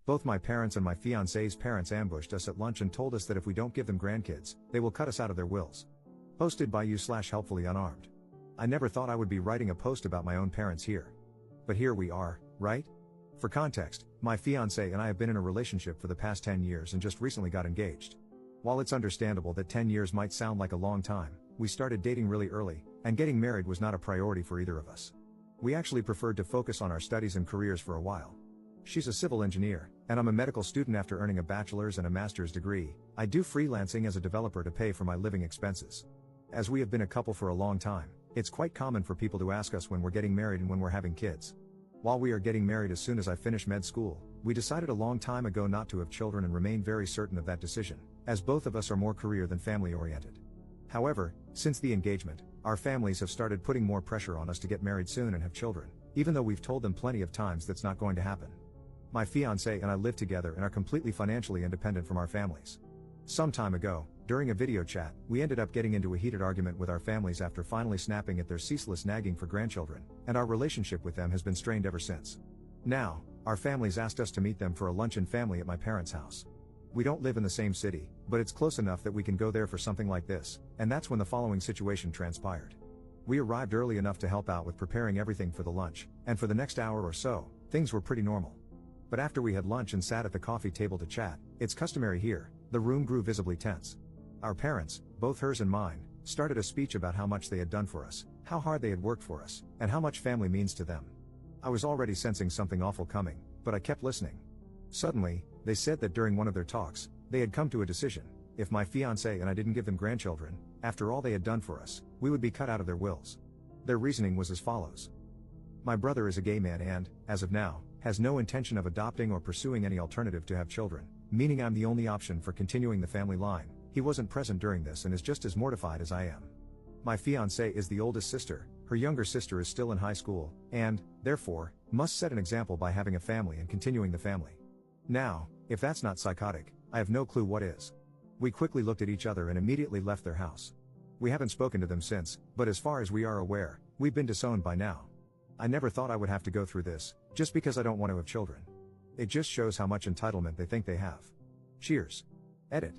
Both my parents and my fiancée's parents ambushed us at lunch and told us that if we don't give them grandkids, they will cut us out of their wills. Posted by you/helpfully unarmed. I never thought I would be writing a post about my own parents here. But here we are, right? For context, my fiancée and I have been in a relationship for the past 10 years and just recently got engaged. While it's understandable that 10 years might sound like a long time, we started dating really early, and getting married was not a priority for either of us. We actually preferred to focus on our studies and careers for a while. She's a civil engineer, and I'm a medical student. After earning a bachelor's and a master's degree, I do freelancing as a developer to pay for my living expenses. As we have been a couple for a long time, it's quite common for people to ask us when we're getting married and when we're having kids. While we are getting married as soon as I finish med school, we decided a long time ago not to have children and remain very certain of that decision, as both of us are more career than family oriented. However, since the engagement, our families have started putting more pressure on us to get married soon and have children, even though we've told them plenty of times that's not going to happen. My fiancée and I live together and are completely financially independent from our families. Some time ago, during a video chat, we ended up getting into a heated argument with our families after finally snapping at their ceaseless nagging for grandchildren, and our relationship with them has been strained ever since. Now, our families asked us to meet them for a luncheon family at my parents' house. We don't live in the same city, but it's close enough that we can go there for something like this, and that's when the following situation transpired. We arrived early enough to help out with preparing everything for the lunch, and for the next hour or so, things were pretty normal. But after we had lunch and sat at the coffee table to chat, it's customary here, the room grew visibly tense. Our parents, both hers and mine, started a speech about how much they had done for us, how hard they had worked for us, and how much family means to them. I was already sensing something awful coming, but I kept listening. Suddenly, they said that during one of their talks, they had come to a decision: if my fiancé and I didn't give them grandchildren, after all they had done for us, we would be cut out of their wills. Their reasoning was as follows. My brother is a gay man and, as of now, has no intention of adopting or pursuing any alternative to have children, meaning I'm the only option for continuing the family line. He wasn't present during this and is just as mortified as I am. My fiancée is the oldest sister, her younger sister is still in high school, and, therefore, must set an example by having a family and continuing the family. Now, if that's not psychotic, I have no clue what is. We quickly looked at each other and immediately left their house. We haven't spoken to them since, but as far as we are aware, we've been disowned by now. I never thought I would have to go through this, just because I don't want to have children. It just shows how much entitlement they think they have. Cheers. Edit.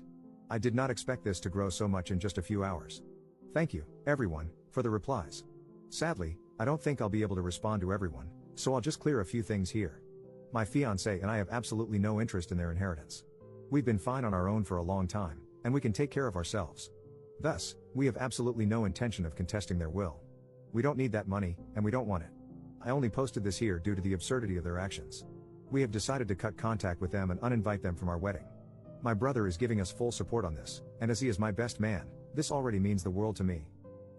I did not expect this to grow so much in just a few hours. Thank you, everyone, for the replies. Sadly, I don't think I'll be able to respond to everyone, so I'll just clear a few things here. My fiancé and I have absolutely no interest in their inheritance. We've been fine on our own for a long time, and we can take care of ourselves. Thus, we have absolutely no intention of contesting their will. We don't need that money, and we don't want it. I only posted this here due to the absurdity of their actions. We have decided to cut contact with them and uninvite them from our wedding. My brother is giving us full support on this, and as he is my best man, this already means the world to me.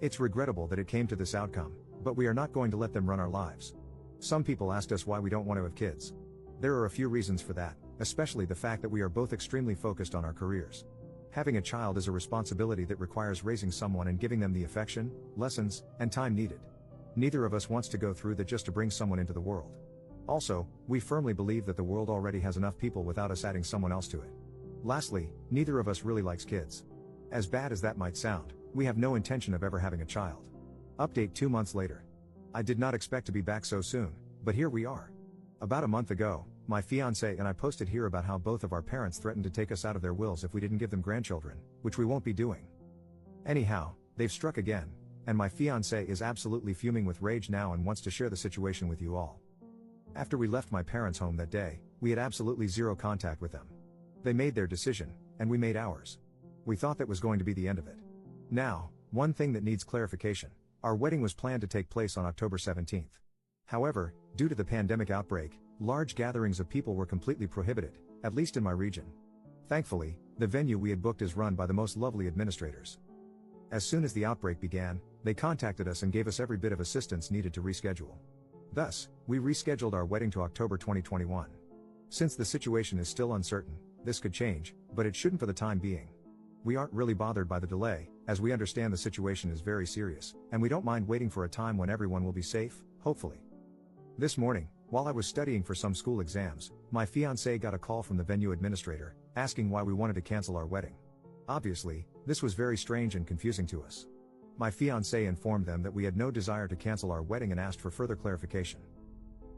It's regrettable that it came to this outcome, but we are not going to let them run our lives. Some people asked us why we don't want to have kids. There are a few reasons for that, especially the fact that we are both extremely focused on our careers. Having a child is a responsibility that requires raising someone and giving them the affection, lessons, and time needed. Neither of us wants to go through that just to bring someone into the world. Also, we firmly believe that the world already has enough people without us adding someone else to it. Lastly, neither of us really likes kids. As bad as that might sound, we have no intention of ever having a child. Update 2 months later. I did not expect to be back so soon, but here we are. About a month ago, my fiancé and I posted here about how both of our parents threatened to take us out of their wills if we didn't give them grandchildren, which we won't be doing. Anyhow, they've struck again, and my fiancé is absolutely fuming with rage now and wants to share the situation with you all. After we left my parents' home that day, we had absolutely zero contact with them. They made their decision, and we made ours. We thought that was going to be the end of it. Now, one thing that needs clarification: our wedding was planned to take place on October 17th. However, due to the pandemic outbreak, large gatherings of people were completely prohibited, at least in my region. Thankfully, the venue we had booked is run by the most lovely administrators. As soon as the outbreak began, they contacted us and gave us every bit of assistance needed to reschedule. Thus, we rescheduled our wedding to October 2021. Since the situation is still uncertain, this could change, but it shouldn't for the time being. We aren't really bothered by the delay, as we understand the situation is very serious, and we don't mind waiting for a time when everyone will be safe, hopefully. This morning, while I was studying for some school exams, my fiancé got a call from the venue administrator, asking why we wanted to cancel our wedding. Obviously, this was very strange and confusing to us. My fiancé informed them that we had no desire to cancel our wedding and asked for further clarification.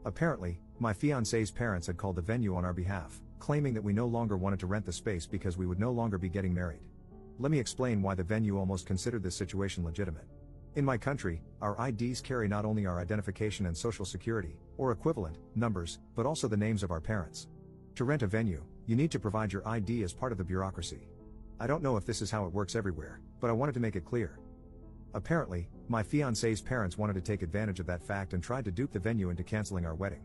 Apparently, my fiancée's parents had called the venue on our behalf, claiming that we no longer wanted to rent the space because we would no longer be getting married. Let me explain why the venue almost considered this situation legitimate. In my country, our IDs carry not only our identification and social security, or equivalent, numbers, but also the names of our parents. To rent a venue, you need to provide your ID as part of the bureaucracy. I don't know if this is how it works everywhere, but I wanted to make it clear. Apparently, my fiancée's parents wanted to take advantage of that fact and tried to dupe the venue into canceling our wedding.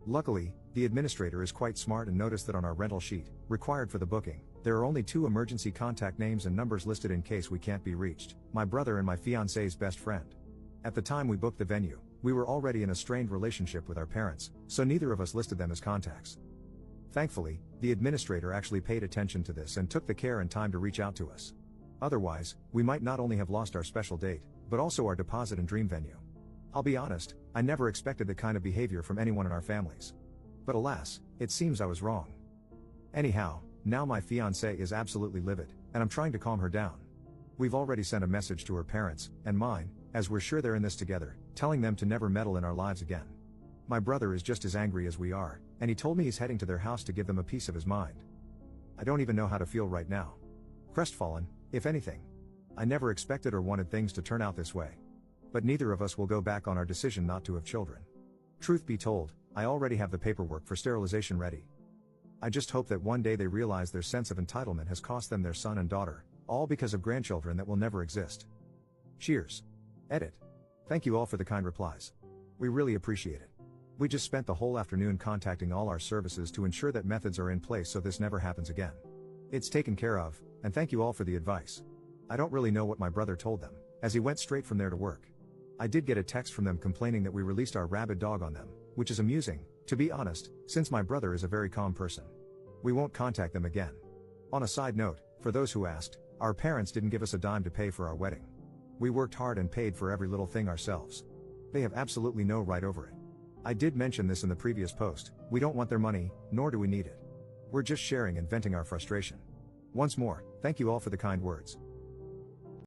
Luckily, the administrator is quite smart and noticed that on our rental sheet, required for the booking, there are only 2 emergency contact names and numbers listed in case we can't be reached: my brother and my fiancée's best friend. At the time we booked the venue, we were already in a strained relationship with our parents, so neither of us listed them as contacts. Thankfully, the administrator actually paid attention to this and took the care and time to reach out to us. Otherwise, we might not only have lost our special date, but also our deposit and dream venue. I'll be honest, I never expected the kind of behavior from anyone in our families. But alas, it seems I was wrong. Anyhow, now my fiancée is absolutely livid, and I'm trying to calm her down. We've already sent a message to her parents, and mine, as we're sure they're in this together, telling them to never meddle in our lives again. My brother is just as angry as we are, and he told me he's heading to their house to give them a piece of his mind. I don't even know how to feel right now. Crestfallen, if anything. I never expected or wanted things to turn out this way. But neither of us will go back on our decision not to have children. Truth be told, I already have the paperwork for sterilization ready. I just hope that one day they realize their sense of entitlement has cost them their son and daughter, all because of grandchildren that will never exist. Cheers. Edit. Thank you all for the kind replies. We really appreciate it. We just spent the whole afternoon contacting all our services to ensure that methods are in place so this never happens again. It's taken care of, and thank you all for the advice. I don't really know what my brother told them, as he went straight from there to work. I did get a text from them complaining that we released our rabid dog on them, which is amusing, to be honest, since my brother is a very calm person. We won't contact them again. On a side note, for those who asked, our parents didn't give us a dime to pay for our wedding. We worked hard and paid for every little thing ourselves. They have absolutely no right over it. I did mention this in the previous post, we don't want their money, nor do we need it. We're just sharing and venting our frustration. Once more, thank you all for the kind words.